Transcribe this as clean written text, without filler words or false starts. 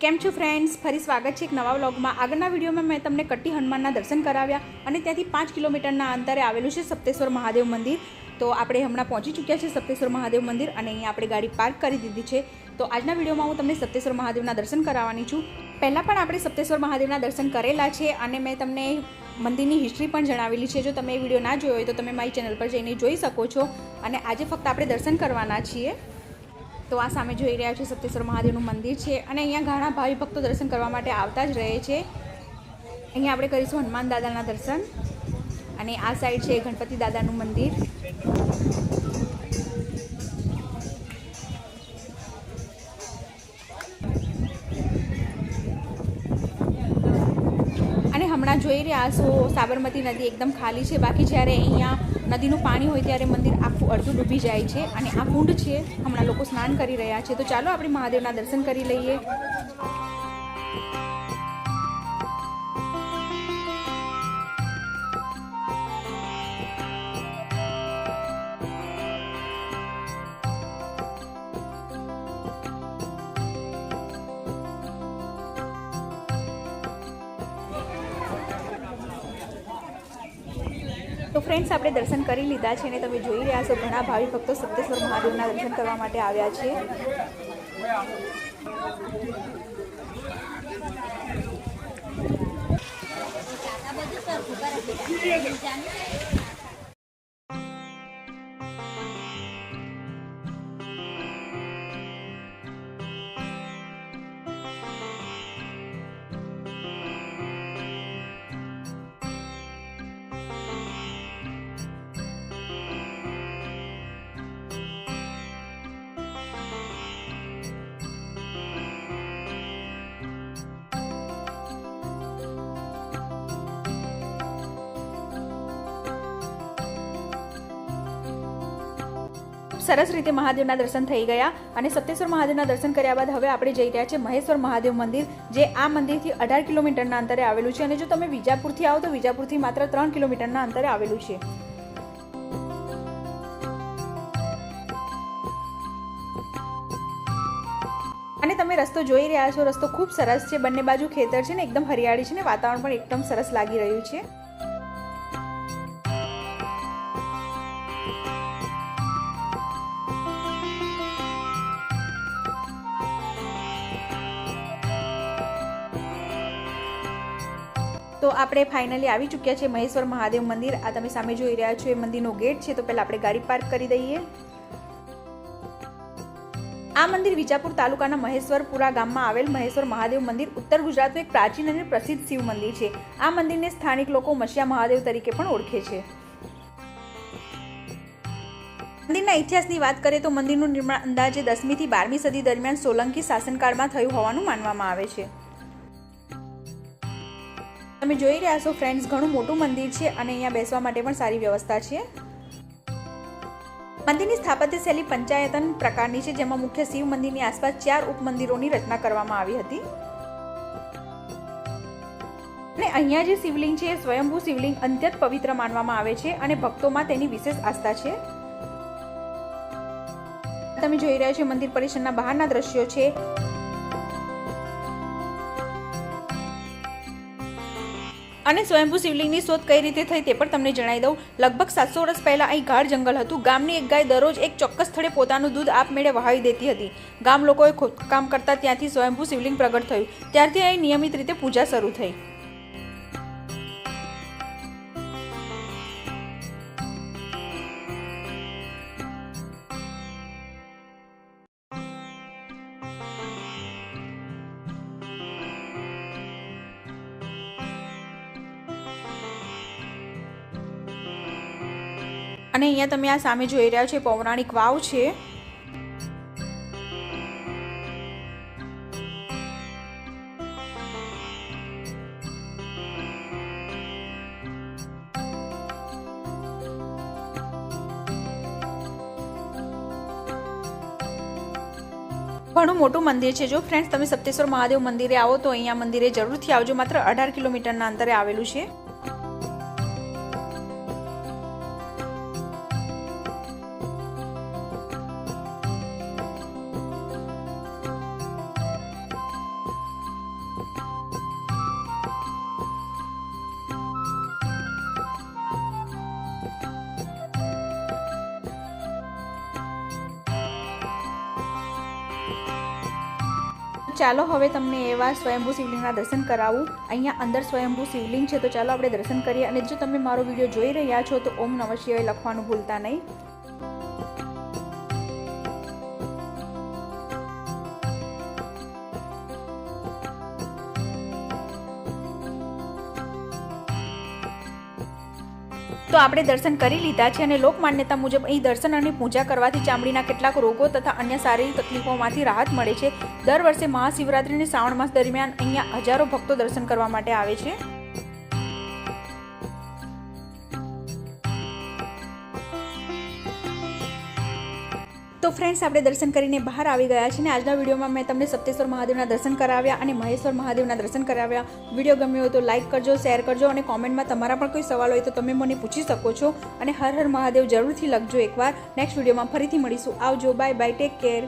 કેમ છો ફ્રેન્ડ્સ, ફરી સ્વાગત છે એક નવા વ્લોગમાં। આગળના વિડીયોમાં મેં તમને કટ્ટી હનુમાનના દર્શન કરાવ્યા અને ત્યાંથી 5 કિલોમીટરના અંતરે આવેલું છે સપ્તેશ્વર મહાદેવ મંદિર। તો આપણે હમણાં પહોંચી ચૂક્યા છે સપ્તેશ્વર મહાદેવ મંદિર અને અહીંયા આપણે ગાડી પાર્ક કરી દીધી છે। તો આજના વિડીયોમાં હું તમને સપ્તેશ્વર મહાદેવના દર્શન કરાવવાની છું। પહેલાં પણ આપણે સપ્તેશ્વર મહાદેવના દર્શન કરેલા છે અને મેં તમને મંદિરની હિસ્ટ્રી પણ જણાવેલી છે। જો તમે એ વિડીયો ના જોયો હોય તો તમે મારી ચેનલ પર જઈને જોઈ શકો છો। અને આજે ફક્ત આપણે દર્શન કરવાના છીએ। તો આ સામે જોઈ રહ્યા છો સપ્તેશ્વર મહાદેવનું મંદિર છે અને અહીંયા ઘણા ભાવિ ભક્તો દર્શન કરવા માટે આવતા જ રહે છે। અહીંયા આપણે કરીશું હનુમાન દાદાના દર્શન અને આ સાઈડ છે ગણપતિ દાદાનું મંદિર। અને હમણાં જોઈ રહ્યા છો સાબરમતી નદી એકદમ ખાલી છે। બાકી જ્યારે અહીંયા નદીનું પાણી હોય ત્યારે મંદિર આખું અડધું ડૂબી જાય છે અને આ કુંડ છે, હમણાં લોકો સ્નાન કરી રહ્યા છે। તો ચાલો આપણે મહાદેવના દર્શન કરી લઈએ। તો ફ્રેન્ડ્સ, આપણે દર્શન કરી લીધા છે અને તમે જોઈ રહ્યા છો ઘણા ભાવિ ભક્તો સપ્તેશ્વર મહાદેવના દર્શન કરવા માટે આવ્યા છે। સરસ રીતે મહાદેવના દર્શન થઈ ગયા અને સપ્તેશ્વર મહાદેવના દર્શન કર્યા બાદ હવે આપણે જઈ રહ્યા છીએ મહેશ્વર મહાદેવ મંદિર, જે આ મંદિરથી 18 કિલોમીટરના અંતરે આવેલું છે। અને જો તમે વિજાપુરથી આવો તો વિજાપુરથી માત્ર 3 કિલોમીટરના અંતરે આવેલું છે। અને તમે રસ્તો જોઈ રહ્યા છો, રસ્તો ખૂબ સરસ છે, બંને બાજુ ખેતર છે ને એકદમ હરિયાળી છે ને વાતાવરણ પણ એકદમ સરસ લાગી રહ્યું છે। તો આપણે ફાઇનલી આવી ચૂક્યા છે મહેશ્વર મહાદેવ મંદિર। આ તમે સામે જોઈ રહ્યા છો એ મંદિરનો ગેટ છે। તો પહેલાં આપણે ગાડી પાર્ક કરી દઈએ। આ મંદિર વિજાપુર તાલુકાના મહેશ્વરપુરા ગામમાં આવેલ મહેશ્વર મહાદેવ મંદિર ઉત્તર ગુજરાતનું એક પ્રાચીન અને પ્રસિદ્ધ શિવ મંદિર છે। આ મંદિરને સ્થાનિક લોકો મસિયા મહાદેવ તરીકે પણ ઓળખે છે। મંદિરના ઇતિહાસની વાત કરીએ તો મંદિરનું નિર્માણ અંદાજે 10મી થી 12મી સદી દરમિયાન સોલંકી શાસનકાળમાં થયું હોવાનું માનવામાં આવે છે। તમે જોઈ રહ્યા છો ફ્રેન્ડ્સ, ઘણું મોટું મંદિર છે અને અહીંયા બેસવા માટે પણ સારી વ્યવસ્થા છે। મંદિરની સ્થાપત્ય શૈલી પંચાયતન પ્રકારની છે, જેમાં મુખ્ય શિવ મંદિરની આસપાસ 4 ઉપમંદિરોની રચના કરવામાં આવી હતી। અને અહીંયા જે શિવલિંગ છે એ સ્વયંભૂ શિવલિંગ અત્યંત પવિત્ર માનવામાં આવે છે અને ભક્તોમાં તેની વિશેષ આસ્થા છે। તમે જોઈ રહ્યા છો મંદિર પરિસરના બહારના દ્રશ્યો છે। અને સ્વયંભૂ શિવલિંગની શોધ કઈ રીતે થઈ તે પણ તમને જણાવી દઉં। લગભગ 700 વર્ષ પહેલાં અહીં ગાઢ જંગલ હતું। ગામની એક ગાય દરરોજ એક ચોક્કસ સ્થળે પોતાનું દૂધ આપમેળે વહાવી દેતી હતી। ગામ લોકોએ ખોદકામ કરતા ત્યાંથી સ્વયંભૂ શિવલિંગ પ્રગટ થયું। ત્યારથી અહીં નિયમિત રીતે પૂજા શરૂ થઈ। અને અહીંયા તમે આ સામે જોઈ રહ્યા છો પૌરાણિક વાવ છે। ઘણું મોટું મંદિર છે। જો ફ્રેન્ડ્સ તમે સપ્તેશ્વર મહાદેવ મંદિરે આવો તો અહીંયા મંદિરે જરૂરથી આવજો। માત્ર 18 કિલોમીટરના અંતરે આવેલું છે। ચાલો હવે તમને એવા સ્વયંભૂ શિવલિંગના દર્શન કરાવું. અહીંયા અંદર સ્વયંભૂ શિવલિંગ છે, તો ચાલો આપણે દર્શન કરીએ. અને જો તમે મારો વિડીયો જોઈ રહ્યા છો તો ઓમ નમઃ શિવાય લખવાનું ભૂલતા નહીં. તો આપણે દર્શન કરી લીધા છે અને લોકમાન્યતા મુજબ અહીં દર્શન અને પૂજા કરવાથી ચામડીના કેટલાક રોગો તથા અન્ય શારીરિક તકલીફોમાંથી રાહત મળે છે. દર વર્ષે મહાશિવરાત્રી અને શ્રાવણ માસ દરમિયાન અહીંયા હજારો ભક્તો દર્શન કરવા માટે આવે છે. તો ફ્રેન્ડ્સ, આપણે દર્શન કરીને બહાર આવી ગયા છે ને આજના વિડીયોમાં મેં તમને સપ્તેશ્વર મહાદેવના દર્શન કરાવ્યા અને મહેશ્વર મહાદેવના દર્શન કરાવ્યા. વિડીયો ગમ્યો હોય તો લાઇક કરજો, શેર કરજો અને કોમેન્ટમાં તમારા પણ કોઈ સવાલ હોય તો તમે મને પૂછી શકો છો. અને હર હર મહાદેવ જરૂરથી લખજો એકવાર. નેક્સ્ટ વિડીયોમાં ફરીથી મળીશું. આવજો, બાય બાય, ટેક કેર.